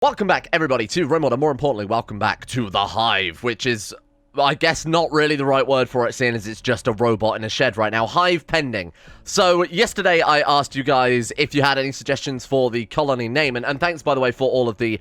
Welcome back, everybody, to Rimworld, and more importantly, welcome back to the Hive, which is, I guess, not really the right word for it, seeing as it's just a robot in a shed right now. Hive pending. So, yesterday I asked you guys if you had any suggestions for the colony name, and thanks, by the way, for all of the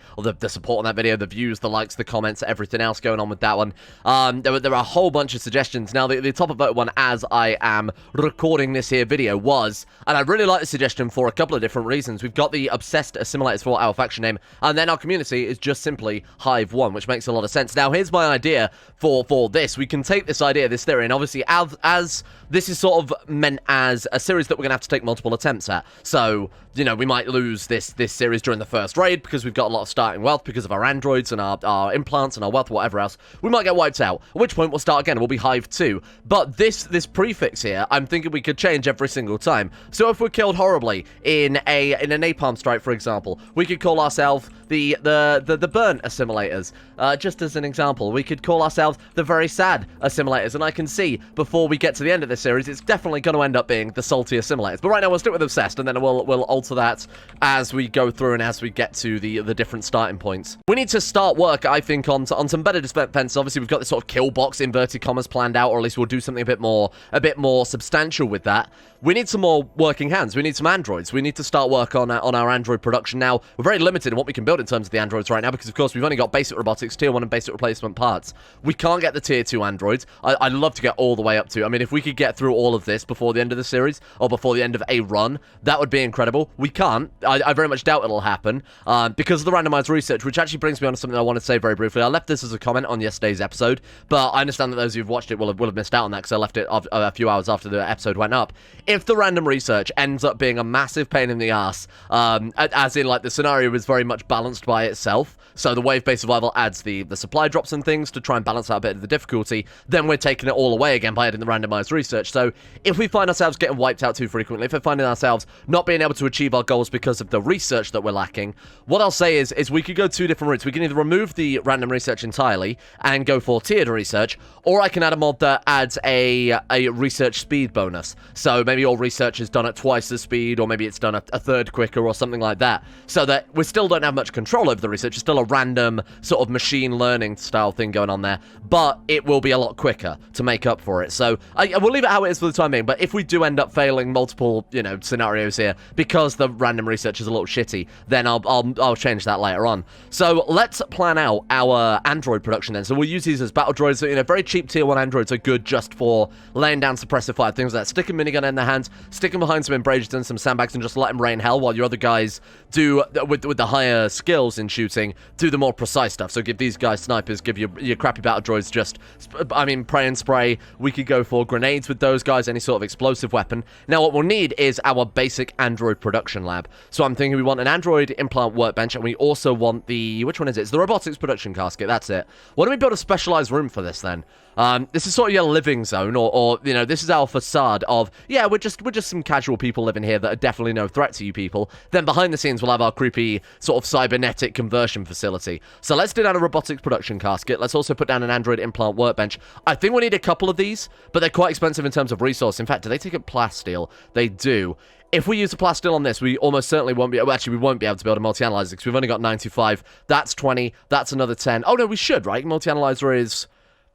support on that video, the views, the likes, the comments, everything else going on with that one. There were a whole bunch of suggestions. Now, the top of vote one, as I am recording this here video, was, and I really like the suggestion for a couple of different reasons. We've got the obsessed assimilators for our faction name, and then our community is just simply Hive 1, which makes a lot of sense. Now, here's my idea for this. We can take this idea, this theory, and obviously as this is sort of meant as a series that we're going to have to take multiple attempts at. So, you know, we might lose this series during the first raid because we've got a lot of starting wealth because of our androids and our implants and our wealth, whatever else. We might get wiped out, at which point we'll start again. We'll be Hive 2. But this prefix here, I'm thinking we could change every single time. So if we're killed horribly in a napalm strike, for example, we could call ourselves the burnt assimilators. Just as an example, we could call ourselves the very sad assimilators, and I can see before we get to the end of this series, it's definitely going to end up being the salty assimilators. But right now, we'll stick with obsessed, and then we'll alter that as we go through and as we get to the different starting points. We need to start work, I think, on some better defense. Obviously, we've got this sort of kill box, inverted commas, planned out, or at least we'll do something a bit more substantial with that. We need some more working hands. We need some androids. We need to start work on our android production. Now, we're very limited in what we can build in terms of the androids right now because, of course, we've only got basic robotics, tier 1, and basic replacement parts. We can't get the tier 2 androids. I'd love to get all the way up to. I mean, if we could get through all of this before the end of the series or before the end of a run, that would be incredible. We can't. I very much doubt it'll happen because of the randomized research, which actually brings me on to something I want to say very briefly. I left this as a comment on yesterday's episode, but I understand that those who've watched it will have missed out on that because I left it a few hours after the episode went up. If the random research ends up being a massive pain in the ass, as in, like, the scenario is very much balanced by itself, so the wave-based survival adds the supply drops and things to try and balance out a bit of the difficulty, then we're taking it all away again by adding the randomized research. So if we find ourselves getting wiped out too frequently, if we're finding ourselves not being able to achieve our goals because of the research that we're lacking, what I'll say is we could go two different routes. We can either remove the random research entirely and go for tiered research, or I can add a mod that adds a research speed bonus. So maybe all research is done at twice the speed, or maybe it's done a third quicker or something like that, so that we still don't have much control over the research. It's still a random sort of machine learning style thing going on there, but it will be a lot quicker to make up for it. So we'll leave it how it is for the time being, but if we do end up failing multiple, you know, scenarios here because the random research is a little shitty, then I'll change that later on. So let's plan out our android production then. So we'll use these as battle droids. So, you know, very cheap tier 1 androids are good just for laying down suppressive fire, things like that. Stick a minigun in their hands, stick them behind some embrages and some sandbags, and just let them rain hell while your other guys do, with the higher skills in shooting, do the more precise stuff. So give these guys snipers, give your crappy battle droids just, I mean, pray and spray. We could go for grenades with those guys, any sort of explosive weapon. Now, what we'll need is our basic android production lab. So I'm thinking we want an android implant workbench, and we also want the, which one is it? It's the robotics production casket, that's it. Why don't we build a specialized room for this then? This is sort of your living zone, or you know, this is our facade of, yeah, we're just some casual people living here that are definitely no threat to you people. Then behind the scenes, we'll have our creepy sort of cybernetic conversion facility. So let's do down a robotics production casket. Let's also put down an android implant workbench. I think we need a couple of these, but they're quite expensive in terms of resource. In fact, do they take up plasteel? They do. If we use a plasteel on this, we almost certainly won't be... Well, actually, we won't be able to build a multi-analyzer because we've only got 95. That's 20. That's another 10. Oh, no, we should, right? Multi-analyzer is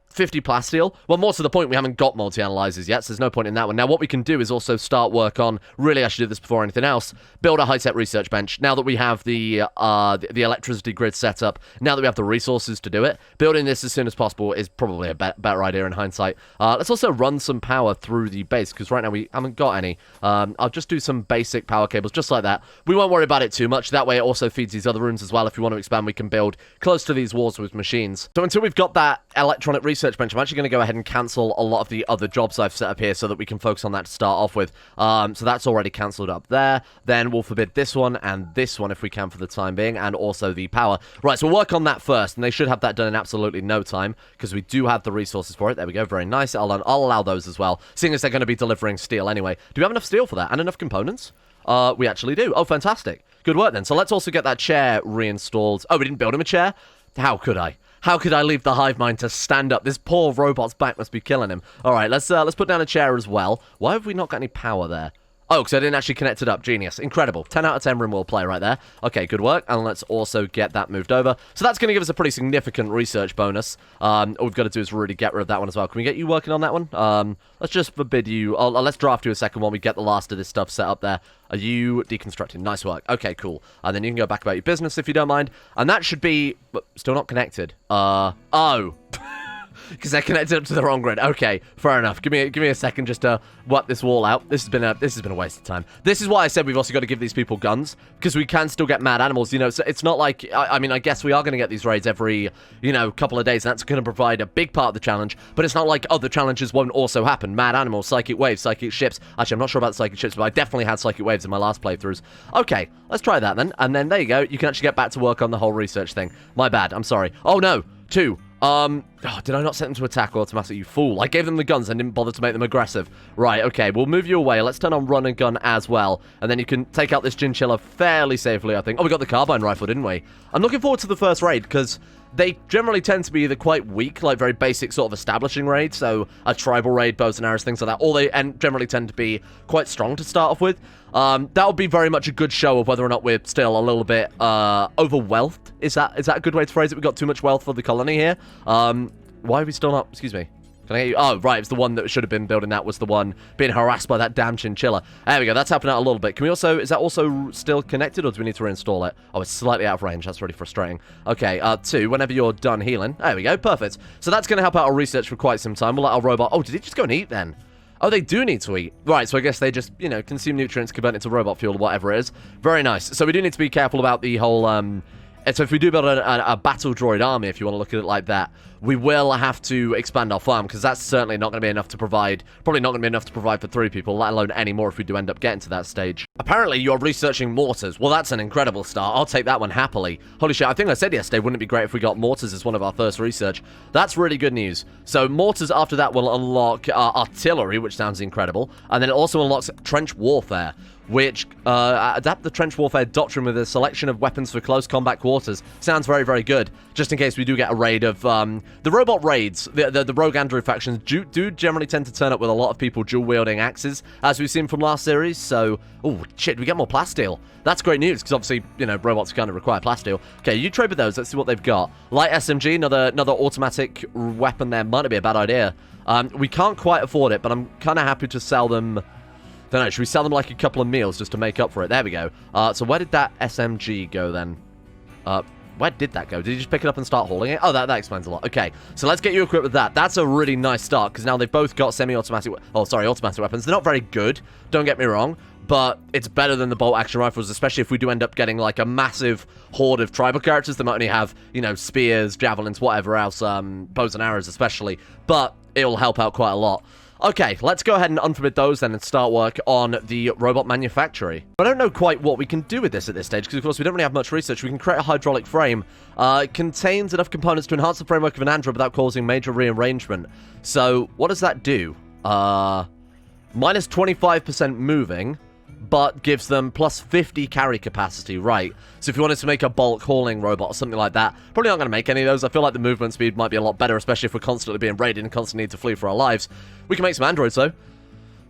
50 plasteel. Well, more to the point, we haven't got multi-analyzers yet, so there's no point in that one. Now, what we can do is also start work on, really, I should do this before anything else, build a high-tech research bench. Now that we have the electricity grid set up, now that we have the resources to do it, building this as soon as possible is probably a better idea in hindsight. Let's also run some power through the base, because right now we haven't got any. I'll just do some basic power cables, just like that. We won't worry about it too much. That way, it also feeds these other rooms as well. If we want to expand, we can build close to these walls with machines. So until we've got that electronic research bench, I'm actually going to go ahead and cancel a lot of the other jobs I've set up here so that we can focus on that to start off with. So that's already cancelled up there. Then we'll forbid this one and this one if we can for the time being, and also the power. Right, so we'll work on that first, and they should have that done in absolutely no time because we do have the resources for it. There we go, very nice. I'll allow those as well, seeing as they're going to be delivering steel anyway. Do we have enough steel for that and enough components? We actually do. Oh, fantastic. Good work then. So let's also get that chair reinstalled. Oh, we didn't build him a chair? How could I? How could I leave the Hive Mind to stand up? This poor robot's back must be killing him. All right, let's put down a chair as well. Why have we not got any power there? Oh, because I didn't actually connect it up. Genius. Incredible. 10 out of 10 Rimworld play right there. Okay, good work. And let's also get that moved over. So that's going to give us a pretty significant research bonus. All we've got to do is really get rid of that one as well. Can we get you working on that one? Let's just forbid you... let's draft you a second while we get the last of this stuff set up there. Are you deconstructing? Nice work. Okay, cool. And then you can go back about your business if you don't mind. And that should be... still not connected. Oh. Because they're connected up to the wrong grid. Okay, fair enough. Give me a second just to wipe this wall out. This has been a waste of time. This is why I said we've also got to give these people guns, because we can still get mad animals. You know, so it's not like I mean, I guess we are going to get these raids every couple of days, and that's going to provide a big part of the challenge. But it's not like other challenges won't also happen. Mad animals, psychic waves, psychic ships. Actually, I'm not sure about the psychic ships, but I definitely had psychic waves in my last playthroughs. Okay, let's try that then. And then there you go. You can actually get back to work on the whole research thing. My bad. I'm sorry. Oh no, 2. Did I not set them to attack automatically, you fool? I gave them the guns and didn't bother to make them aggressive. Right, okay, we'll move you away. Let's turn on run and gun as well. And then you can take out this chinchilla fairly safely, I think. Oh, we got the carbine rifle, didn't we? I'm looking forward to the first raid, because they generally tend to be either quite weak, like very basic sort of establishing raids, so a tribal raid, bows and arrows, things like that, or they generally tend to be quite strong to start off with. That would be very much a good show of whether or not we're still a little bit overwealthed. Is that a good way to phrase it? We've got too much wealth for the colony here. Why are we still not... Excuse me. Can I get you? Oh, right, it's the one that should have been building that was the one being harassed by that damn chinchilla. There we go, that's happening out a little bit. Can we also... Is that also still connected, or do we need to reinstall it? Oh, it's slightly out of range. That's really frustrating. Okay, 2, whenever you're done healing. There we go, perfect. So that's going to help out our research for quite some time. We'll let our robot... Oh, did he just go and eat then? Oh, they do need to eat. Right, so I guess they just, consume nutrients, convert it into robot fuel or whatever it is. Very nice. So we do need to be careful about the whole... So if we do build a battle droid army, if you want to look at it like that, we will have to expand our farm, because that's certainly not going to be enough to provide, probably not going to be enough to provide for 3 people, let alone any more if we do end up getting to that stage. Apparently, you're researching mortars. Well, that's an incredible start. I'll take that one happily. Holy shit, I think I said yesterday, wouldn't it be great if we got mortars as one of our first research? That's really good news. So mortars after that will unlock artillery, which sounds incredible, and then it also unlocks trench warfare, which adapt the trench warfare doctrine with a selection of weapons for close combat quarters. Sounds very, very good. Just in case we do get a raid of... the robot raids, the rogue android factions do generally tend to turn up with a lot of people dual-wielding axes, as we've seen from last series, so... Oh, shit, we get more plasteel. That's great news, because obviously, robots kind of require plasteel. Okay, you trade with those. Let's see what they've got. Light SMG, another automatic weapon there. Might not be a bad idea. We can't quite afford it, but I'm kind of happy to sell them... Don't know, should we sell them like a couple of meals just to make up for it? There we go. So where did that SMG go then? Where did that go? Did you just pick it up and start hauling it? Oh, that explains a lot. Okay, so let's get you equipped with that. That's a really nice start, because now they've both got semi-automatic... automatic weapons. They're not very good, don't get me wrong, but it's better than the bolt-action rifles, especially if we do end up getting, like, a massive horde of tribal characters that might only have, spears, javelins, whatever else, bows and arrows especially, but it'll help out quite a lot. Okay, let's go ahead and unforbid those then and start work on the robot manufactory. I don't know quite what we can do with this at this stage, because of course we don't really have much research. We can create a hydraulic frame. It contains enough components to enhance the framework of an android without causing major rearrangement. So, what does that do? Minus 25% moving, but gives them plus 50 carry capacity, right? So if you wanted to make a bulk hauling robot or something like that, probably not going to make any of those. I feel like the movement speed might be a lot better, especially if we're constantly being raided and constantly need to flee for our lives. We can make some androids, though.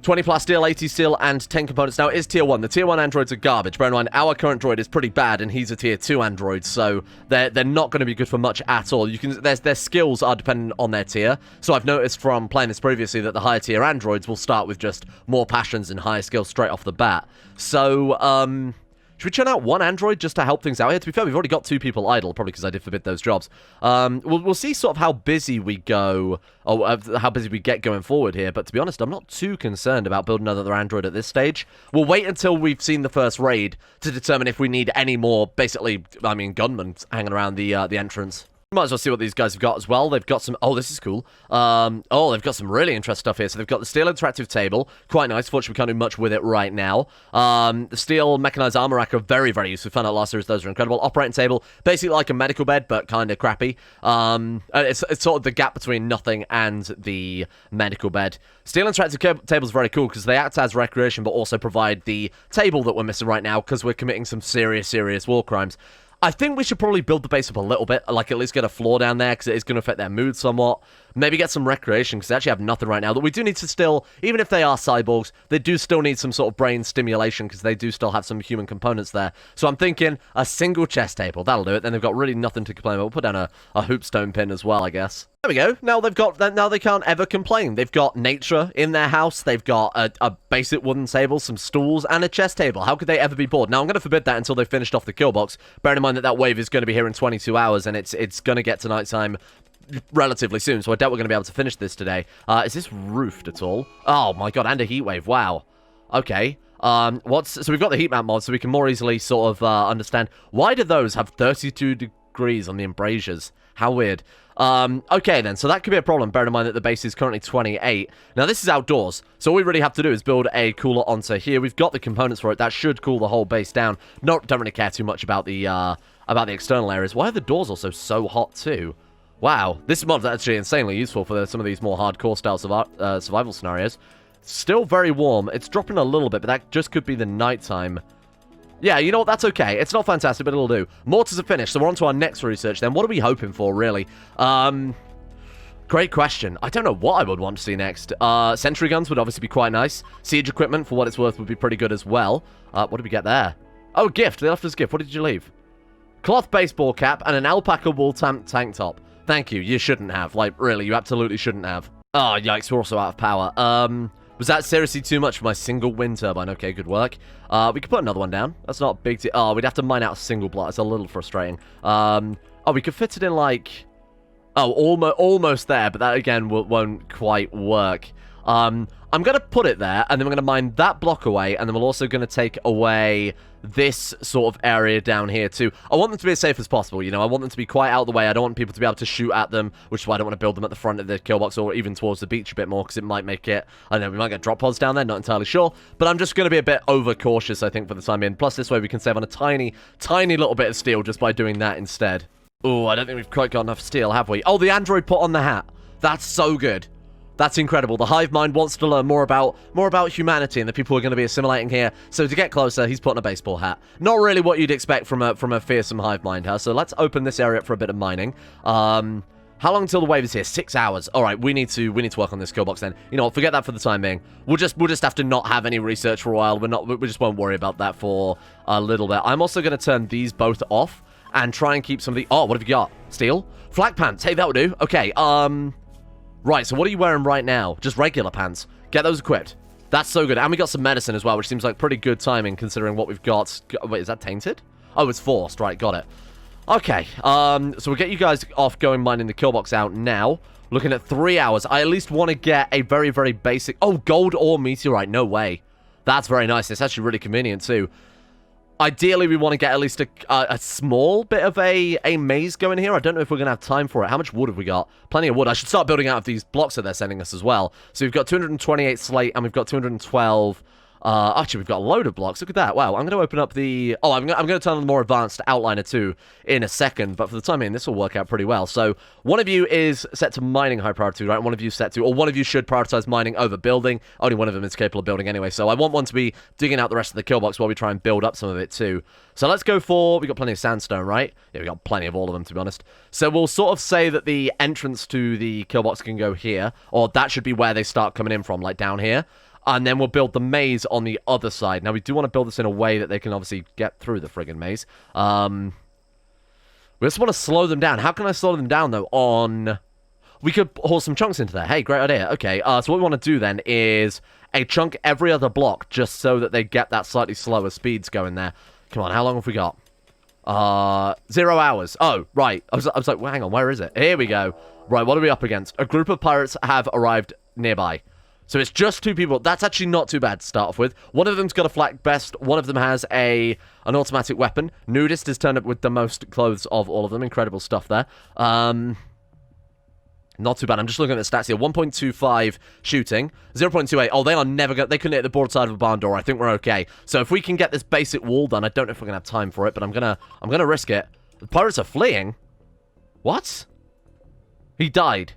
20 plasteel, 80 steel, and 10 components. Now, it is tier 1. The tier 1 androids are garbage. Bear in mind, our current droid is pretty bad, and he's a tier 2 android, so they're not going to be good for much at all. Their skills are dependent on their tier, so I've noticed from playing this previously that the higher tier androids will start with just more passions and higher skills straight off the bat. So, should we churn out 1 android just to help things out here? To be fair, we've already got 2 people idle, probably because I did forbid those jobs. We'll see sort of how busy we go, or how busy we get going forward here, but to be honest, I'm not too concerned about building another android at this stage. We'll wait until we've seen the first raid to determine if we need any more, basically, gunmen hanging around the entrance. Might as well see what these guys have got as well. They've got some... Oh, this is cool. They've got some really interesting stuff here. So they've got the steel interactive table. Quite nice. Fortunately, we can't do much with it right now. The steel mechanized armor rack are very, very useful. We found out last series those are incredible. Operating table. Basically like a medical bed, but kind of crappy. It's sort of the gap between nothing and the medical bed. Steel interactive table is very cool because they act as recreation, but also provide the table that we're missing right now because we're committing some serious, serious war crimes. I think we should probably build the base up a little bit, like at least get a floor down there, because it is going to affect their mood somewhat. Maybe get some recreation, because they actually have nothing right now. But we do need to still, even if they are cyborgs, they do still need some sort of brain stimulation, because they do still have some human components there. So I'm thinking a single chess table, that'll do it. Then they've got really nothing to complain about. We'll put down a hoopstone pin as well, I guess. There we go. Now they can't ever complain. They've got nature in their house. They've got a basic wooden table, some stools, and a chess table. How could they ever be bored? Now, I'm going to forbid that until they've finished off the kill box. Bearing in mind that wave is going to be here in 22 hours, and it's going to get to nighttime relatively soon, so I doubt we're going to be able to finish this today. Is this roofed at all? Oh my god, and a heat wave. Wow. Okay. So we've got the heat map mod, so we can more easily sort of understand. Why do those have 32 degrees on the embrasures? How weird. Okay then, so that could be a problem, bearing in mind that the base is currently 28. Now, this is outdoors, so all we really have to do is build a cooler onto here. We've got the components for it. That should cool the whole base down. Don't really care too much about the external areas. Why are the doors also so hot too? Wow, this mod's actually insanely useful for some of these more hardcore style survival scenarios. Still very warm. It's dropping a little bit, but that just could be the nighttime. Yeah, you know what? That's okay. It's not fantastic, but it'll do. Mortars are finished, so we're on to our next research then. What are we hoping for, really? Great question. I don't know what I would want to see next. Sentry guns would obviously be quite nice. Siege equipment, for what it's worth, would be pretty good as well. What did we get there? Oh, gift. They left us a gift. What did you leave? Cloth baseball cap and an alpaca wool tank top. Thank you. You shouldn't have. Like, really, you absolutely shouldn't have. Oh, yikes. We're also out of power. Was that seriously too much for my single wind turbine? Okay, good work. We could put another one down. That's not a big deal. Oh, we'd have to mine out a single block. It's a little frustrating. Oh, we could fit it in like... Oh, almost there, but that, again, won't quite work. I'm going to put it there, and then we're going to mine that block away, and then we're also going to take away this sort of area down here, too. I want them to be as safe as possible, you know? I want them to be quite out of the way. I don't want people to be able to shoot at them, which is why I don't want to build them at the front of the kill box or even towards the beach a bit more, because it might make it... I don't know, we might get drop pods down there, not entirely sure. But I'm just going to be a bit overcautious, I think, for the time being. Plus, this way we can save on a tiny, tiny little bit of steel just by doing that instead. Oh, I don't think we've quite got enough steel, have we? Oh, the android put on the hat. That's so good. That's incredible. The Hive Mind wants to learn more about humanity and the people who are going to be assimilating here. So to get closer, he's putting a baseball hat. Not really what you'd expect from a fearsome Hive Mind, huh? So let's open this area up for a bit of mining. How long until the wave is here? 6 hours. All right, we need to work on this kill box then. You know what? Forget that for the time being. We'll just have to not have any research for a while. We just won't worry about that for a little bit. I'm also going to turn these both off and try and keep some of the... Oh, what have you got? Steel? Flak pants. Hey, that will do. Okay, right, so what are you wearing right now? Just regular pants. Get those equipped. That's so good. And we got some medicine as well, which seems like pretty good timing considering what we've got. Wait, is that tainted? Oh, it's forced. Right, got it. Okay, so we'll get you guys off going mining the kill box out now. Looking at 3 hours. I at least want to get a very, very basic... Oh, gold or meteorite. No way. That's very nice. It's actually really convenient too. Ideally, we want to get at least a small bit of a maze going here. I don't know if we're going to have time for it. How much wood have we got? Plenty of wood. I should start building out of these blocks that they're sending us as well. So we've got 228 slate, and we've got 212... actually, we've got a load of blocks. Look at that. Wow, I'm going to open up the... Oh, I'm going to turn on the more advanced outliner too in a second, but for the time being, this will work out pretty well. So one of you is set to mining high priority, right? One of you is set to... Or one of you should prioritize mining over building. Only one of them is capable of building anyway, so I want one to be digging out the rest of the kill box while we try and build up some of it too. So let's go for... We've got plenty of sandstone, right? Yeah, we've got plenty of all of them, to be honest. So we'll sort of say that the entrance to the kill box can go here, or that should be where they start coming in from, like down here. And then we'll build the maze on the other side. Now, we do want to build this in a way that they can obviously get through the friggin' maze. We just want to slow them down. How can I slow them down, though? We could haul some chunks into there. Hey, great idea. Okay, so what we want to do, then, is a chunk every other block, just so that they get that slightly slower speeds going there. Come on, how long have we got? 0 hours. Oh, right. I was like, well, hang on, where is it? Here we go. Right, what are we up against? A group of pirates have arrived nearby. So it's just 2 people. That's actually not too bad to start off with. One of them's got a flak vest. One of them has an automatic weapon. Nudist is turned up with the most clothes of all of them. Incredible stuff there. Not too bad. I'm just looking at the stats here. 1.25 shooting. 0.28. Oh, they are never going to... They couldn't hit the broad side of a barn door. I think we're okay. So if we can get this basic wall done, I don't know if we're going to have time for it, but I'm gonna risk it. The pirates are fleeing. What? He died.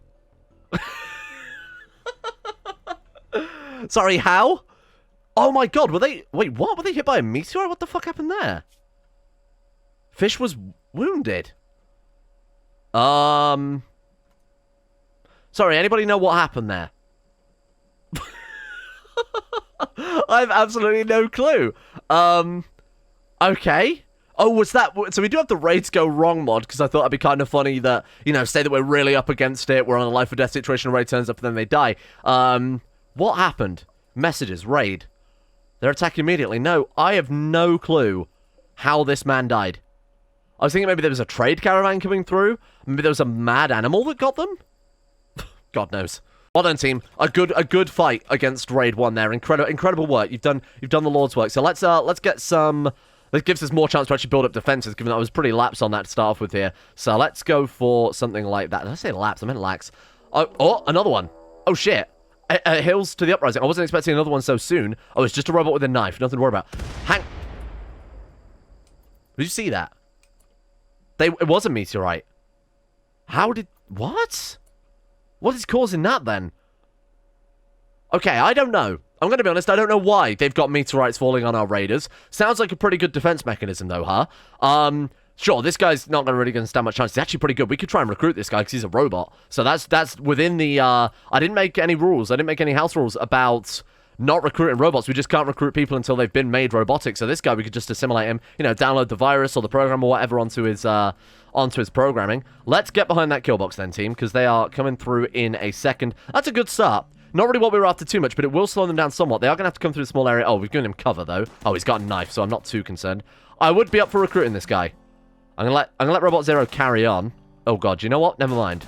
Sorry, how? Oh my god, were they... Wait, what? Were they hit by a meteor? What the fuck happened there? Fish was wounded. Sorry, anybody know what happened there? I have absolutely no clue. Okay. Oh, was that... So we do have the raids go wrong mod, because I thought it'd be kind of funny that, you know, say that we're really up against it, we're on a life or death situation, a raid turns up, and then they die. What happened? Messages, raid. They're attacking immediately. No, I have no clue how this man died. I was thinking maybe there was a trade caravan coming through. Maybe there was a mad animal that got them. God knows. Well done, team. A good fight against Raid 1 there. Incredible work. You've done the Lord's work. So let's get some. This gives us more chance to actually build up defenses, given that I was pretty lax on that to start off with here. So let's go for something like that. Did I say lax? I meant lax. Oh, another one. Oh shit. Hills to the uprising. I wasn't expecting another one so soon. Oh, it's just a robot with a knife. Nothing to worry about. Did you see that? It was a meteorite. How did... What? What is causing that, then? Okay, I don't know. I'm going to be honest, I don't know why they've got meteorites falling on our raiders. Sounds like a pretty good defense mechanism, though, huh? Sure, this guy's not really going to stand much chance. He's actually pretty good. We could try and recruit this guy because he's a robot. So that's within the... I didn't make any rules. I didn't make any house rules about not recruiting robots. We just can't recruit people until they've been made robotic. So this guy, we could just assimilate him, you know, download the virus or the program or whatever onto his programming. Let's get behind that kill box then, team, because they are coming through in a second. That's a good start. Not really what we were after too much, but it will slow them down somewhat. They are going to have to come through a small area. Oh, we've given him cover, though. Oh, he's got a knife, so I'm not too concerned. I would be up for recruiting this guy. I'm gonna let Robot Zero carry on. Oh, God, you know what? Never mind.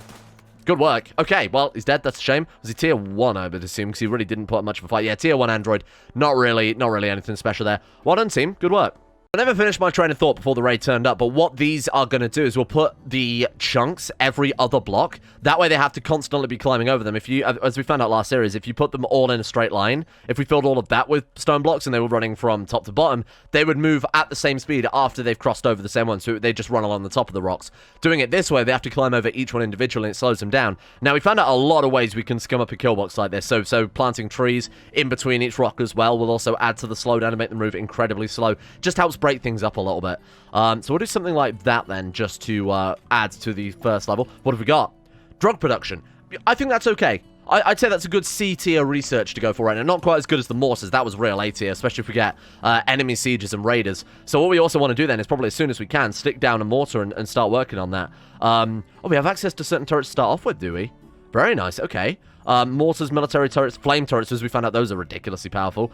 Good work. Okay, well, he's dead. That's a shame. Was he tier 1, I would assume, because he really didn't put up much of a fight. Yeah, tier 1 android. Not really anything special there. Well done, team. Good work. I never finished my train of thought before the raid turned up, but what these are going to do is we'll put the chunks every other block. That way they have to constantly be climbing over them. If you, as we found out last series, if you put them all in a straight line, if we filled all of that with stone blocks and they were running from top to bottom, they would move at the same speed after they've crossed over the same one, so they just run along the top of the rocks. Doing it this way, they have to climb over each one individually and it slows them down. Now, we found out a lot of ways we can scum up a kill box like this, so planting trees in between each rock as well will also add to the slowdown and make them move incredibly slow. Just helps break things up a little bit. So we'll do something like that then, just to add to the first level. What have we got? Drug production. I think that's okay. I'd say that's a good C tier research to go for right now. Not quite as good as the Morses. That was real A tier, especially if we get enemy sieges and raiders. So what we also want to do then is probably as soon as we can stick down a mortar and start working on that. Oh, we have access to certain turrets to start off with, do we? Very nice. Okay. Mortars, military turrets, flame turrets, as we found out those are ridiculously powerful.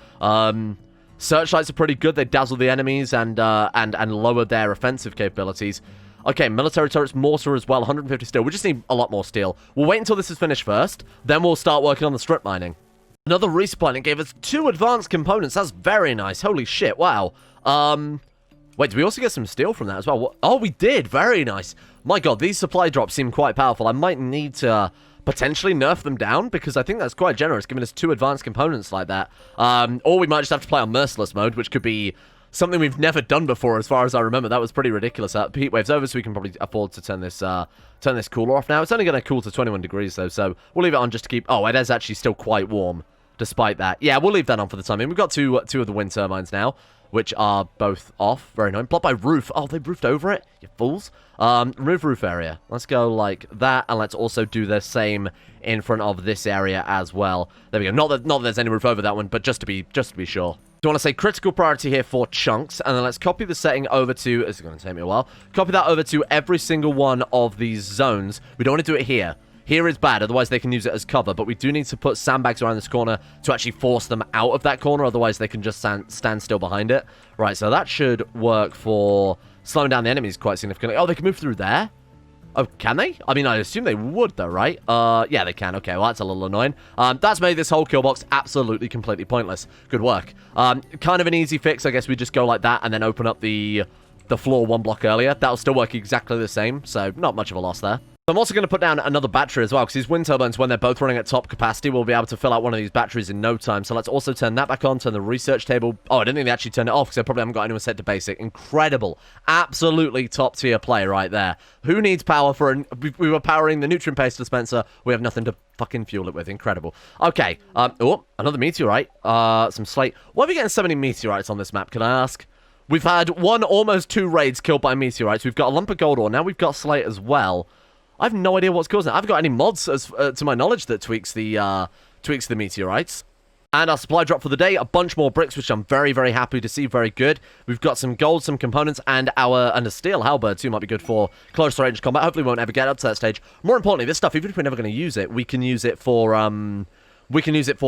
Searchlights are pretty good. They dazzle the enemies and lower their offensive capabilities. Okay, military turrets, mortar as well, 150 steel. We just need a lot more steel. We'll wait until this is finished first, then we'll start working on the strip mining. Another resupply, it gave us 2 advanced components. That's very nice. Holy shit, wow. Wait, did we also get some steel from that as well? Oh, we did. Very nice. My god, these supply drops seem quite powerful. I might need to potentially nerf them down, because I think that's quite generous, giving us 2 advanced components like that. Or we might just have to play on Merciless mode, which could be something we've never done before, as far as I remember. That was pretty ridiculous. Heat wave's over, so we can probably afford to turn this cooler off now. It's only going to cool to 21 degrees, though, so we'll leave it on just to keep... Oh, it is actually still quite warm, despite that. Yeah, we'll leave that on for the time being. We've got two of the wind turbines now, which are both off. Very annoying. Blocked by roof. Oh, they roofed over it? You fools. Remove roof area. Let's go like that, and let's also do the same in front of this area as well. There we go. Not that there's any roof over that one, but just to be sure. Do you want to say critical priority here for chunks, and then let's copy the setting over to... This is going to take me a while. Copy that over to every single one of these zones. We don't want to do it here. Here is bad, otherwise they can use it as cover, but we do need to put sandbags around this corner to actually force them out of that corner, otherwise they can just stand still behind it. Right, so that should work for slowing down the enemies quite significantly. Oh, they can move through there? Oh, can they? I mean, I assume they would, though, right? Yeah, they can. Okay, well, that's a little annoying. That's made this whole kill box absolutely, completely pointless. Good work. Kind of an easy fix. I guess we just go like that and then open up the floor 1 block earlier. That'll still work exactly the same, so not much of a loss there. I'm also going to put down another battery as well, because these wind turbines, when they're both running at top capacity, we'll be able to fill out one of these batteries in no time. So let's also turn that back on, turn the research table... Oh, I didn't think they actually turned it off, because I probably haven't got anyone set to basic. Incredible. Absolutely top tier play right there. Who needs power for... We were powering the nutrient paste dispenser. We have nothing to fucking fuel it with. Incredible. Okay. Oh, another meteorite. Some slate. Why are we getting so many meteorites on this map, can I ask? We've had almost two raids killed by meteorites. We've got a lump of gold ore. Now we've got slate as well. I have no idea what's causing it. I haven't got any mods, as to my knowledge, that tweaks the meteorites. And our supply drop for the day, a bunch more bricks, which I'm very, very happy to see. Very good. We've got some gold, some components, and a steel halberd, too, might be good for close range combat. Hopefully we won't ever get up to that stage. More importantly, this stuff, even if we're never going to use it, we can use it for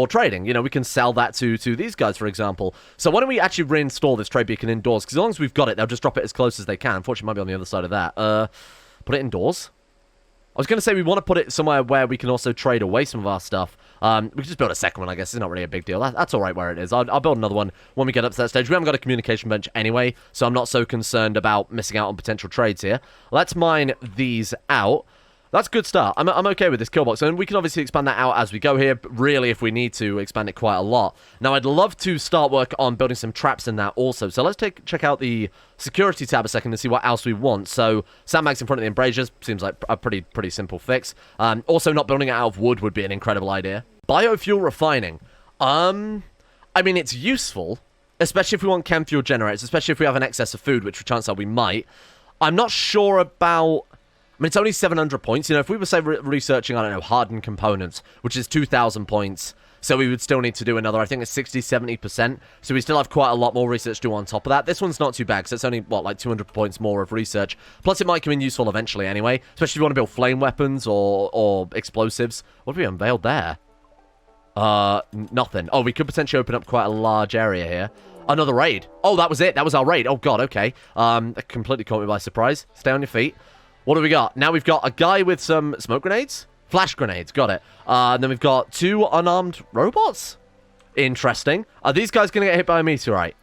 trading. You know, we can sell that to these guys, for example. So why don't we actually reinstall this trade beacon indoors? Because as long as we've got it, they'll just drop it as close as they can. Unfortunately, it might be on the other side of that. Put it indoors. I was going to say we want to put it somewhere where we can also trade away some of our stuff. We can just build a second one, I guess. It's not really a big deal. That's all right where it is. I'll build another one when we get up to that stage. We haven't got a communication bench anyway, so I'm not so concerned about missing out on potential trades here. Let's mine these out. That's a good start. I'm okay with this kill box, and we can obviously expand that out as we go here. Really, if we need to, expand it quite a lot. Now, I'd love to start work on building some traps in that also. So let's check out the security tab a second and see what else we want. So sandbags in front of the embrasures seems like a pretty simple fix. Also, not building it out of wood would be an incredible idea. Biofuel refining. I mean, it's useful, especially if we want chem fuel generators, especially if we have an excess of food, which chances are we might. I'm not sure about... I mean, it's only 700 points. You know, if we were, say, researching, I don't know, hardened components, which is 2,000 points, so we would still need to do another, I think it's 60-70%, so we still have quite a lot more research to do on top of that. This one's not too bad, because it's only, what, like 200 points more of research. Plus, it might come in useful eventually anyway, especially if you want to build flame weapons or explosives. What have we unveiled there? Nothing. Oh, we could potentially open up quite a large area here. Another raid. Oh, that was it. That was our raid. Oh, God, okay. That completely caught me by surprise. Stay on your feet. What do we got? Now we've got a guy with some smoke grenades? Flash grenades, got it. And then we've got 2 unarmed robots? Interesting. Are these guys going to get hit by a meteorite?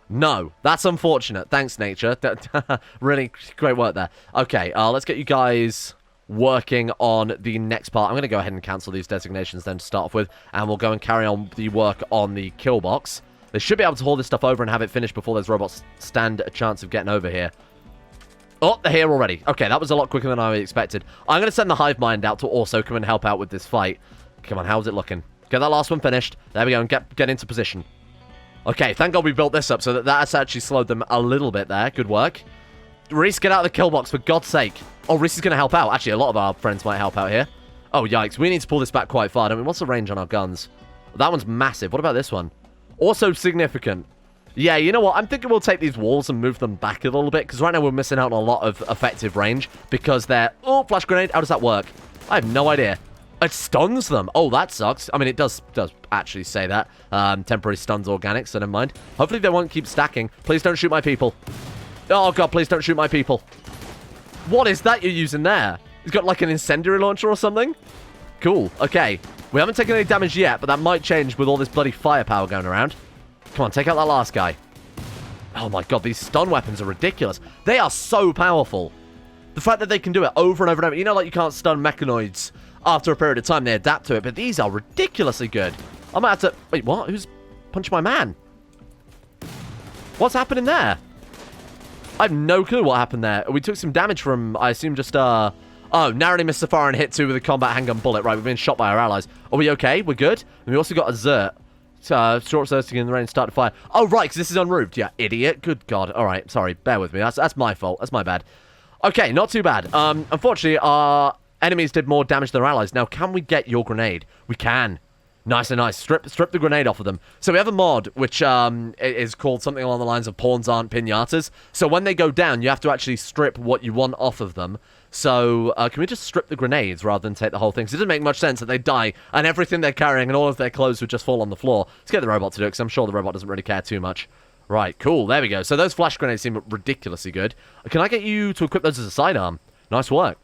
No. That's unfortunate. Thanks, nature. Really great work there. Okay, let's get you guys working on the next part. I'm going to go ahead and cancel these designations then to start off with, and we'll go and carry on the work on the kill box. They should be able to hold this stuff over and have it finished before those robots stand a chance of getting over here. Oh, they're here already. Okay, that was a lot quicker than I expected. I'm going to send the Hive Mind out to also come and help out with this fight. Come on, how's it looking? Get that last one finished. There we go, and get into position. Okay, thank God we built this up so that's actually slowed them a little bit there. Good work. Reese, get out of the kill box, for God's sake. Oh, Reese is going to help out. Actually, a lot of our friends might help out here. Oh, yikes. We need to pull this back quite far, don't we? What's the range on our guns? That one's massive. What about this one? Also significant. Yeah, you know what? I'm thinking we'll take these walls and move them back a little bit, because right now we're missing out on a lot of effective range, because they're... Oh, flash grenade. How does that work? I have no idea. It stuns them. Oh, that sucks. I mean, it does actually say that. Temporary stuns organic, so never mind. Hopefully they won't keep stacking. Please don't shoot my people. Oh, God, please don't shoot my people. What is that you're using there? He's got, like, an incendiary launcher or something? Cool. Okay. We haven't taken any damage yet, but that might change with all this bloody firepower going around. Come on, take out that last guy. Oh my God, these stun weapons are ridiculous. They are so powerful. The fact that they can do it over and over and over. You know, like you can't stun mechanoids after a period of time. They adapt to it, but these are ridiculously good. I might have to... Wait, what? Who's punched my man? What's happening there? I have no clue what happened there. We took some damage from, I assume, just, Oh, narrowly missed the fire and hit 2 with a combat handgun bullet. Right, we've been shot by our allies. Are we okay? We're good? And we also got a Zert. Short circuiting in the rain, start to fire. Oh, right, because this is unroofed. Yeah, idiot. Good God. All right, sorry. Bear with me. That's my fault. That's my bad. Okay, not too bad. Unfortunately, our enemies did more damage than our allies. Now, can we get your grenade? We can. Nice and nice. Strip the grenade off of them. So we have a mod, which is called something along the lines of pawns aren't pinatas. So when they go down, you have to actually strip what you want off of them. So, can we just strip the grenades rather than take the whole thing? Because it doesn't make much sense that they die and everything they're carrying and all of their clothes would just fall on the floor. Let's get the robot to do it, because I'm sure the robot doesn't really care too much. Right, cool. There we go. So those flash grenades seem ridiculously good. Can I get you to equip those as a sidearm? Nice work.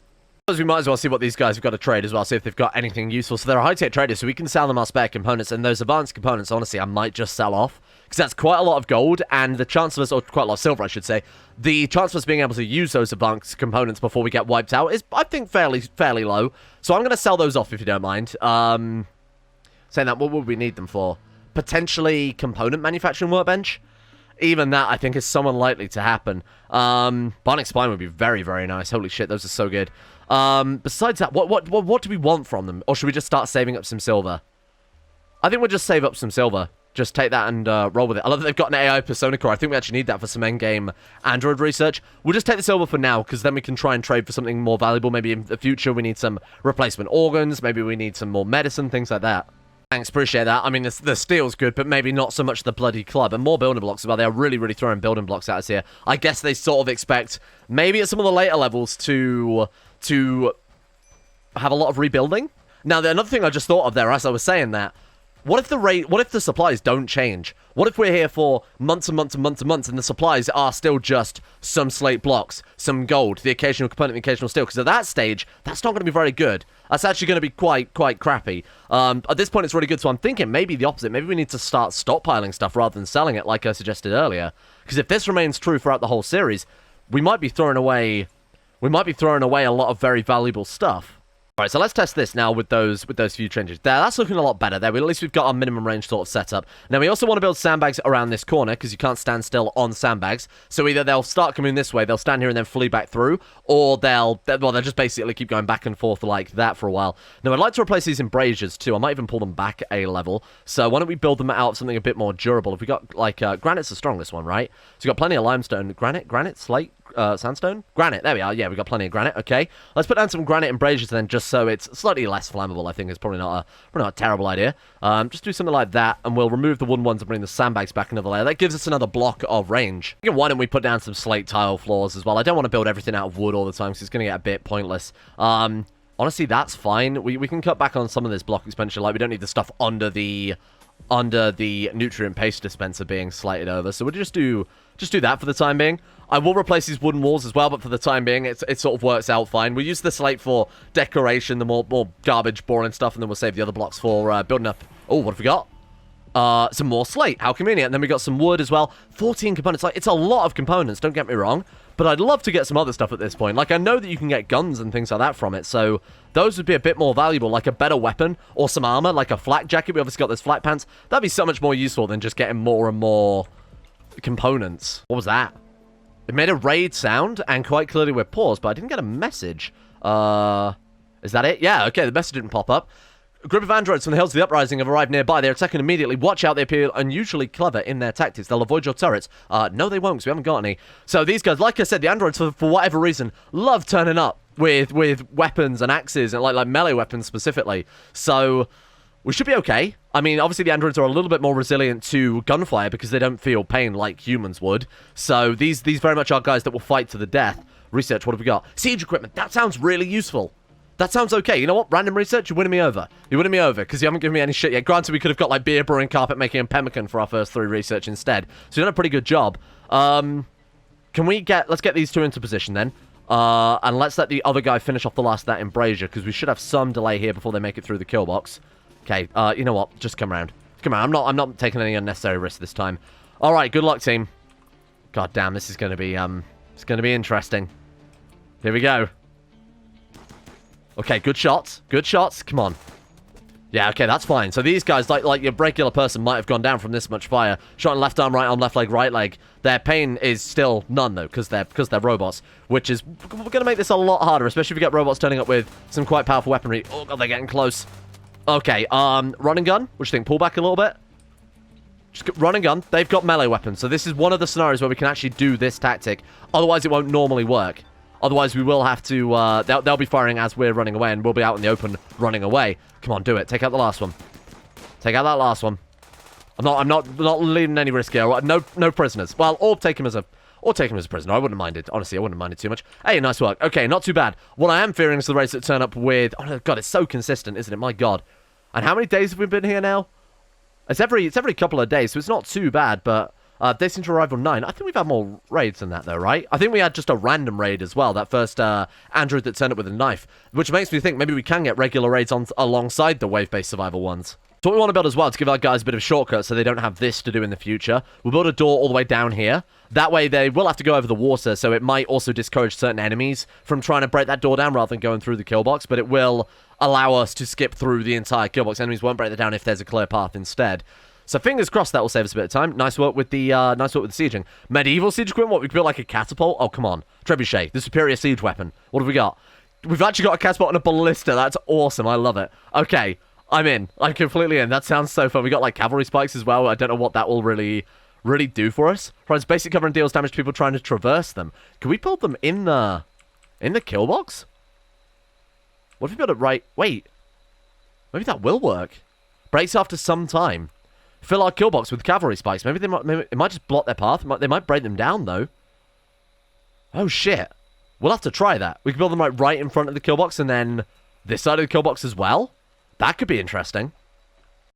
We might as well see what these guys have got to trade as well, see if they've got anything useful. So they're a high-tech traders, so we can sell them our spare components, and those advanced components, honestly, I might just sell off, because that's quite a lot of gold, and the chance of us, or quite a lot of silver, I should say, the chance of us being able to use those advanced components before we get wiped out is, I think, fairly low. So I'm going to sell those off, if you don't mind. Saying that, what would we need them for? Potentially component manufacturing workbench? Even that, I think, is so unlikely to happen. Bionic spine would be very, very nice. Holy shit, those are so good. Besides that, what do we want from them? Or should we just start saving up some silver? I think we'll just save up some silver. just take that and roll with it. I love that they've got an AI persona core. I think we actually need that for some endgame android research. We'll just take this over for now, because then we can try and trade for something more valuable. Maybe in the future we need some replacement organs. Maybe we need some more medicine, things like that. Thanks, appreciate that. I mean, the steel's good, but maybe not so much the bloody club. And more building blocks as well. They are really, really throwing building blocks at us here. I guess they sort of expect, maybe at some of the later levels, to have a lot of rebuilding. Now, another thing I just thought of there as I was saying that, what if the supplies don't change? What if we're here for months and months and months and months, and the supplies are still just some slate blocks, some gold, the occasional component, the occasional steel? Because at that stage, that's not going to be very good. That's actually going to be quite crappy. At this point, it's really good, so I'm thinking maybe the opposite. Maybe we need to start stockpiling stuff rather than selling it, like I suggested earlier. Because if this remains true throughout the whole series, we might be throwing away a lot of very valuable stuff. Alright, so let's test this now with those few changes. There, that's looking a lot better there. At least we've got our minimum range sort of set up. Now, we also want to build sandbags around this corner, because you can't stand still on sandbags. So either they'll start coming this way, they'll stand here and then flee back through, or they'll just basically keep going back and forth like that for a while. Now, I'd like to replace these embrasures too. I might even pull them back a level. So why don't we build them out of something a bit more durable? If we got, like, granite's the strongest one, right? So we've got plenty of limestone. Granite, slate? Sandstone? Granite, there we are. Yeah, we've got plenty of granite. Okay, let's put down some granite embrasures then, just so it's slightly less flammable. I think it's probably not a terrible idea. Just do something like that, and we'll remove the wooden ones and bring the sandbags back another layer. That gives us another block of range. Again, why don't we put down some slate tile floors as well? I don't want to build everything out of wood all the time, because it's going to get a bit pointless. Honestly, that's fine. We can cut back on some of this block expenditure. Like, we don't need the stuff under the nutrient paste dispenser being slated over, so we'll just do that for the time being. I will replace these wooden walls as well, but for the time being, it sort of works out fine. We'll use the slate for decoration, the more garbage, boring stuff, and then we'll save the other blocks for building up. Oh, what have we got? Some more slate. How convenient. And then we got some wood as well. 14 components. Like, it's a lot of components, don't get me wrong, but I'd love to get some other stuff at this point. Like, I know that you can get guns and things like that from it, so those would be a bit more valuable, like a better weapon or some armor, like a flak jacket. We obviously got those flak pants. That'd be so much more useful than just getting more and more components. What was that? It made a raid sound, and quite clearly we're paused, but I didn't get a message. Is that it? Yeah, okay, the message didn't pop up. A group of androids from the hills of the uprising have arrived nearby. They're attacking immediately. Watch out, they appear unusually clever in their tactics. They'll avoid your turrets. No, they won't, because we haven't got any. So these guys, like I said, the androids, for whatever reason, love turning up with weapons and axes, and like melee weapons specifically. So we should be okay. I mean, obviously the androids are a little bit more resilient to gunfire because they don't feel pain like humans would. So these very much are guys that will fight to the death. Research, what have we got? Siege equipment. That sounds really useful. That sounds okay. You know what? Random research, you're winning me over. You're winning me over because you haven't given me any shit yet. Granted, we could have got like beer brewing, carpet making, and pemmican for our first 3 research instead. So you've done a pretty good job. Let's get these 2 into position then. And let's let the other guy finish off the last of that embrasure, because we should have some delay here before they make it through the kill box. Okay, you know what? Just come around. Come around. I'm not taking any unnecessary risks this time. All right, good luck, team. God damn, this is going to be it's going to be interesting. Here we go. Okay, good shots. Good shots. Come on. Yeah, okay, that's fine. So these guys, like your regular person, might have gone down from this much fire. Shot in left arm, left leg, right leg. Their pain is still none, though, because they're robots, which is going to make this a lot harder, especially if we get robots turning up with some quite powerful weaponry. Oh, God, they're getting close. Okay, run and gun. What do you think? Pull back a little bit? Just run and gun. They've got melee weapons, so this is one of the scenarios where we can actually do this tactic. Otherwise, it won't normally work. Otherwise, we will have to, they'll be firing as we're running away, and we'll be out in the open running away. Come on, do it. Take out the last one. Take out that last one. I'm not leaving any risk here. No prisoners. Well, or take him as a prisoner. I wouldn't have minded. Honestly, I wouldn't have minded too much. Hey, nice work. Okay, not too bad. What I am fearing is the raids that turn up with... Oh, God, it's so consistent, isn't it? My God. And how many days have we been here now? It's every couple of days, so it's not too bad, but... they seem to arrive on 9. I think we've had more raids than that, though, right? I think we had just a random raid as well. That first android that turned up with a knife. Which makes me think maybe we can get regular raids alongside the wave-based survival ones. So what we want to build as well, to give our guys a bit of a shortcut so they don't have this to do in the future. We'll build a door all the way down here. That way they will have to go over the water, so it might also discourage certain enemies from trying to break that door down rather than going through the kill box, but it will allow us to skip through the entire kill box. Enemies won't break that down if there's a clear path instead. So fingers crossed that will save us a bit of time. Nice work with the sieging. Medieval siege equipment. What, we built like a catapult? Oh, come on. Trebuchet, the superior siege weapon. What have we got? We've actually got a catapult and a ballista. That's awesome. I love it. Okay. I'm in. I'm completely in. That sounds so fun. We got, like, cavalry spikes as well. I don't know what that will really do for us. Right, it's basic cover and deals damage to people trying to traverse them. Can we build them in the kill box? What if we build it right... Wait. Maybe that will work. Breaks after some time. Fill our kill box with cavalry spikes. Maybe it might just block their path. They might break them down, though. Oh, shit. We'll have to try that. We can build them right in front of the kill box, and then this side of the kill box as well. That could be interesting.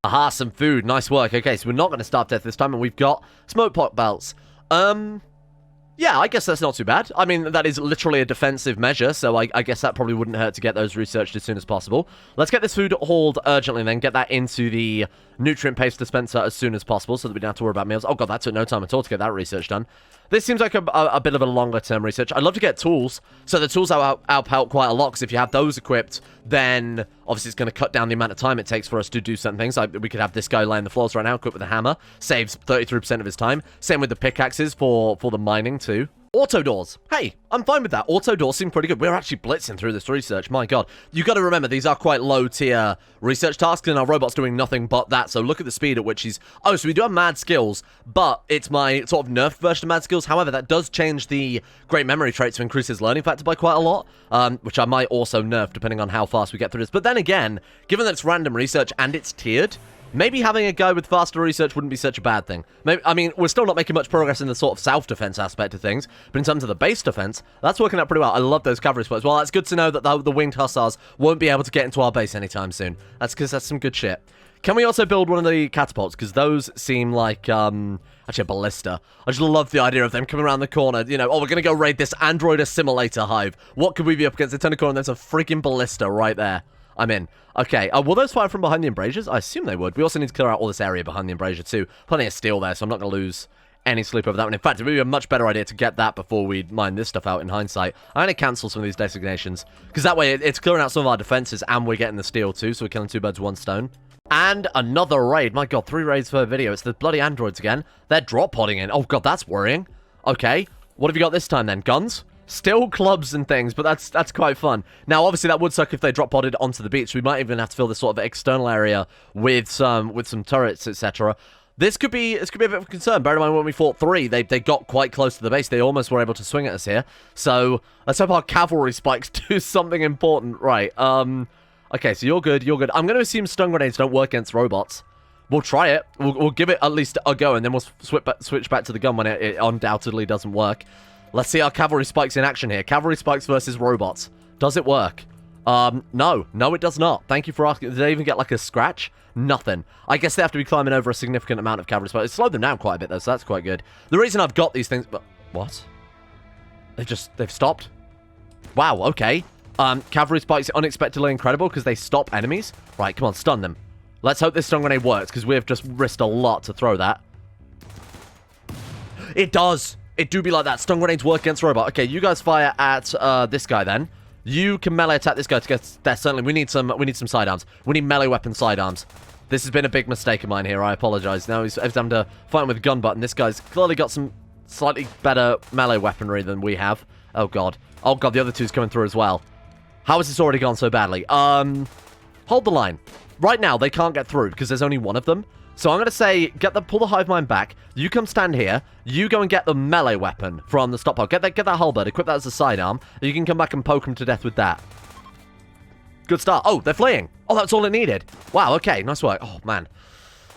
Aha, some food. Nice work. Okay, so we're not going to starve to death this time, and we've got smoke pot belts. Yeah, I guess that's not too bad. I mean, that is literally a defensive measure, so I guess that probably wouldn't hurt to get those researched as soon as possible. Let's get this food hauled urgently, and then get that into the nutrient paste dispenser as soon as possible, so that we don't have to worry about meals. Oh god, that took no time at all to get that research done. This seems like a bit of a longer-term research. I'd love to get tools, so the tools help out quite a lot, because if you have those equipped, then obviously it's going to cut down the amount of time it takes for us to do certain things. Like, we could have this guy laying the floors right now, equipped with a hammer, saves 33% of his time. Same with the pickaxes for the mining, too. Auto doors. Hey, I'm fine with that. Auto doors seem pretty good. We're actually blitzing through this research. My god. You got to remember, these are quite low-tier research tasks, and our robot's doing nothing but that. So look at the speed at which he's... Oh, so we do have mad skills, but it's my sort of nerfed version of mad skills. However, that does change the great memory trait to increase his learning factor by quite a lot, which I might also nerf depending on how fast we get through this. But then again, given that it's random research and it's tiered, maybe having a guy with faster research wouldn't be such a bad thing. Maybe, I mean, we're still not making much progress in the sort of self-defense aspect of things, but in terms of the base defense, that's working out pretty well. I love those cavalry spots. Well, that's good to know that the winged hussars won't be able to get into our base anytime soon. That's because that's some good shit. Can we also build one of the catapults? Because those seem like, actually a ballista. I just love the idea of them coming around the corner. You know, oh, we're going to go raid this android assimilator hive. What could we be up against? They turn the corner and there's a freaking ballista right there. I'm in. Okay, will those fire from behind the embrasures? I assume they would. We also need to clear out all this area behind the embrasure too. Plenty of steel there, so I'm not going to lose any sleep over that one. In fact, it would be a much better idea to get that before we mine this stuff out in hindsight. I'm going to cancel some of these designations, because that way it's clearing out some of our defenses, and we're getting the steel too, so we're killing two birds with one stone. And another raid. My god, 3 raids per video. It's the bloody androids again. They're drop podding in. Oh god, that's worrying. Okay, what have you got this time then? Guns? Still clubs and things, but that's quite fun. Now, obviously, that would suck if they drop podded onto the beach. We might even have to fill this sort of external area with some turrets, etc. This could be a bit of a concern. Bear in mind, when we fought 3, they got quite close to the base. They almost were able to swing at us here. So let's hope our cavalry spikes do something important. Right. Okay, so you're good. You're good. I'm going to assume stun grenades don't work against robots. We'll try it. We'll give it at least a go, and then we'll switch back to the gun when it undoubtedly doesn't work. Let's see our cavalry spikes in action here. Cavalry spikes versus robots. Does it work? No. No, it does not. Thank you for asking. Did they even get, like, a scratch? Nothing. I guess they have to be climbing over a significant amount of cavalry spikes. It slowed them down quite a bit, though, so that's quite good. The reason I've got these things... But what? They've stopped? Wow, okay. Cavalry spikes are unexpectedly incredible because they stop enemies. Right, come on, stun them. Let's hope this stun grenade works, because we have just risked a lot to throw that. It does! It do be like that. Stun grenades work against robot. Okay, you guys fire at this guy then. You can melee attack this guy to get there. Certainly, we need some sidearms. We need melee weapon sidearms. This has been a big mistake of mine here. I apologize. Now he's having to fight him with a gun button. This guy's clearly got some slightly better melee weaponry than we have. Oh god. Oh god, the other two's coming through as well. How has this already gone so badly? Hold the line. Right now, they can't get through because there's only one of them. So I'm going to say, pull the Hive Mind back. You come stand here. You go and get the melee weapon from the stockpile. Get that halberd. Equip that as a sidearm. You can come back and poke them to death with that. Good start. Oh, they're fleeing. Oh, that's all it needed. Wow, okay. Nice work. Oh, man.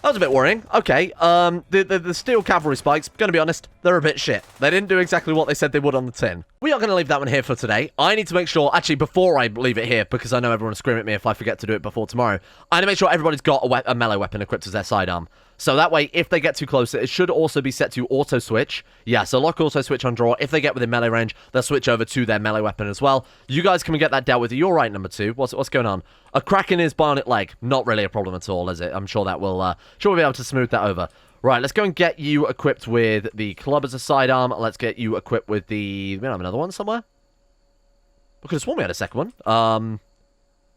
That was a bit worrying. Okay, the steel cavalry spikes, gonna be honest, they're a bit shit. They didn't do exactly what they said they would on the tin. We are gonna leave that one here for today. I need to make sure, actually, before I leave it here, because I know everyone will scream at me if I forget to do it before tomorrow, I need to make sure everybody's got a melee weapon equipped as their sidearm. So that way, if they get too close, it should also be set to auto-switch. Yeah, so lock auto-switch on draw. If they get within melee range, they'll switch over to their melee weapon as well. You guys can get that dealt with. You're right, number 2. What's going on? A crack in his bionic leg. Not really a problem at all, is it? I'm sure that will, we'll be able to smooth that over. Right, let's go and get you equipped with the club as a sidearm. Let's get you equipped with the... We don't have another one somewhere? I could have sworn we had a second one.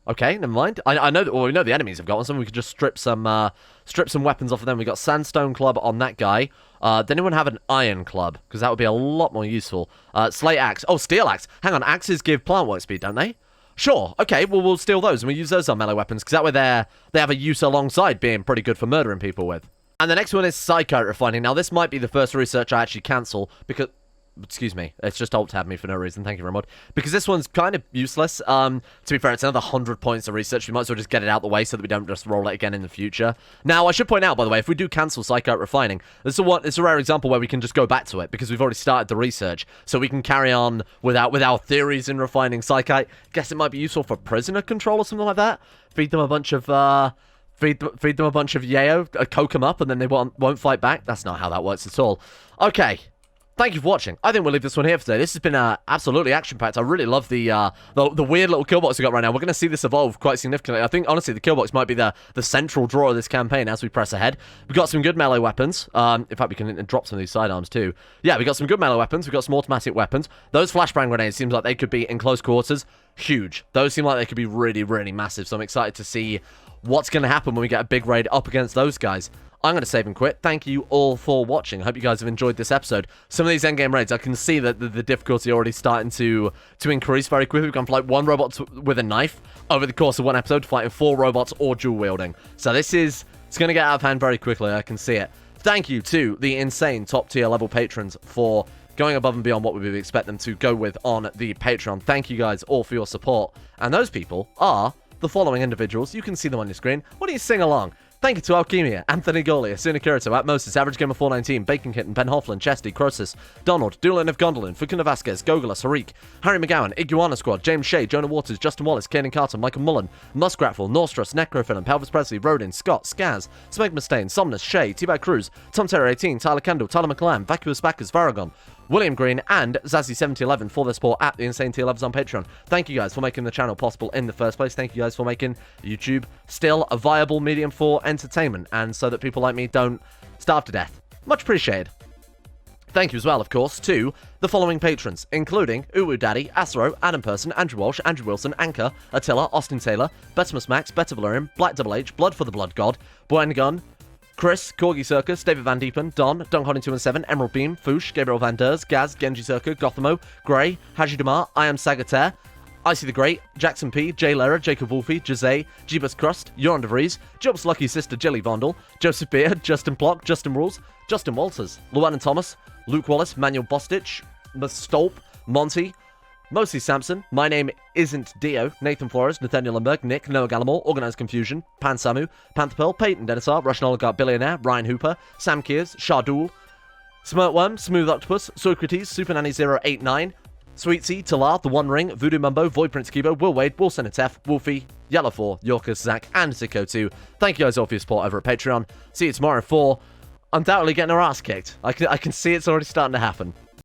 Okay, never mind. I know that. Well, we know the enemies have got one, so we could just strip some weapons off of them. We got sandstone club on that guy. Does anyone have an iron club? Because that would be a lot more useful. Slate axe. Oh, steel axe. Hang on, axes give plant work speed, don't they? Sure, okay, well, we'll steal those and we'll use those on melee weapons, because that way they have a use alongside being pretty good for murdering people with. And the next one is psychite refining. Now, this might be the first research I actually cancel, because... Excuse me, it's just alt-tabbed me for no reason, thank you very much. Because this one's kind of useless. To be fair, it's another 100 points of research. We might as well just get it out of the way so that we don't just roll it again in the future. Now, I should point out, by the way, if we do cancel psychite refining, it's a rare example where we can just go back to it, because we've already started the research, so we can carry on with our theories in refining psychite. Guess it might be useful for prisoner control or something like that. Feed them a bunch of, feed them a bunch of yayo, coke them up, and then they won't fight back. That's not how that works at all. Okay. Thank you for watching. I think we'll leave this one here for today. This has been absolutely action-packed. I really love the weird little kill box we got right now. We're going to see this evolve quite significantly. I think, honestly, the kill box might be the central draw of this campaign as we press ahead. We've got some good melee weapons. In fact, we can drop some of these sidearms too. Yeah, we got some good melee weapons. We've got some automatic weapons. Those flashbang grenades seems like they could be in close quarters. Huge. Those seem like they could be really, really massive. So I'm excited to see what's going to happen when we get a big raid up against those guys. I'm going to save and quit. Thank you all for watching. I hope you guys have enjoyed this episode. Some of these endgame raids, I can see that the difficulty already starting to increase very quickly. We've gone from like 1 robot with a knife over the course of 1 episode, fighting 4 robots or dual wielding. So it's going to get out of hand very quickly. I can see it. Thank you to the insane top tier level patrons for going above and beyond what we would expect them to go with on the Patreon. Thank you guys all for your support. And those people are the following individuals. You can see them on your screen. Why don't you sing along? Thank you to Alchemia, Anthony Goli, Asuna Kirito, Atmosis, Average Gamer 419, Bacon Kitten, Ben Hofflin, Chesty, Croesus, Donald, Doolin of Gondolin, Fukuna Vasquez, Gogola, Harik, Harry McGowan, Iguana Squad, James Shea, Jonah Waters, Justin Wallace, Kaden Carter, Michael Mullen, Muskratful, Norstrus, Necrophilin, Pelvis Presley, Rodin, Scott, Skaz, Smeg Mustaine, Somnus, Shea, T-Bag Cruz, Tom Terry 18, Tyler Kendall, Tyler McClam, Vacuous Backers, Varagon, William Green, and Zazzy7011 for their support at the Insane Tier Levels on Patreon. Thank you guys for making the channel possible in the first place. Thank you guys for making YouTube still a viable medium for entertainment, and so that people like me don't starve to death. Much appreciated. Thank you as well, of course, to the following patrons, including Uwu Daddy, Asro, Adam Person, Andrew Walsh, Andrew Wilson, Anchor, Attila, Austin Taylor, Betimus Max, Beta Valerian, Black Double H, Blood for the Blood God, Boyan Gun, Chris, Corgi Circus, David Van Diepen, Don, Dunk217, Emerald Beam, Foosh, Gabriel Van Ders, Gaz, Genji Circa, Gothamo, Grey, Haji Damar, I Am Sagater, Icy the Great, Jackson P, Jay Lera, Jacob Wolfie, Jose, Jeebus Crust, Joran De Vries, Job's Lucky Sister Jelly Vondel, Joseph Beer, Justin Plock, Justin Rules, Justin Walters, Llewellyn Thomas, Luke Wallace, Manuel Bostich, Mastolp, Monty, Mostly Samson, My Name Isn't Dio, Nathan Flores, Nathaniel Lundberg, Nick, Noah Gallimore, Organised Confusion, Pan Samu, Panther Pearl, Peyton Denisar, Russian Oligarch Billionaire, Ryan Hooper, Sam Kears, Shardul, Smirtworm, Smooth Octopus, Socrates, Super Nanny 089, Sweetsy, Talar, The One Ring, Voodoo Mumbo, Void Prince Kibo, Will Wade, Wilson Atef, Wolfie, Yellow 4, Yorkus, Zach, and Zico 2. Thank you guys all for your support over at Patreon. See you tomorrow for undoubtedly getting our ass kicked. I can see it's already starting to happen.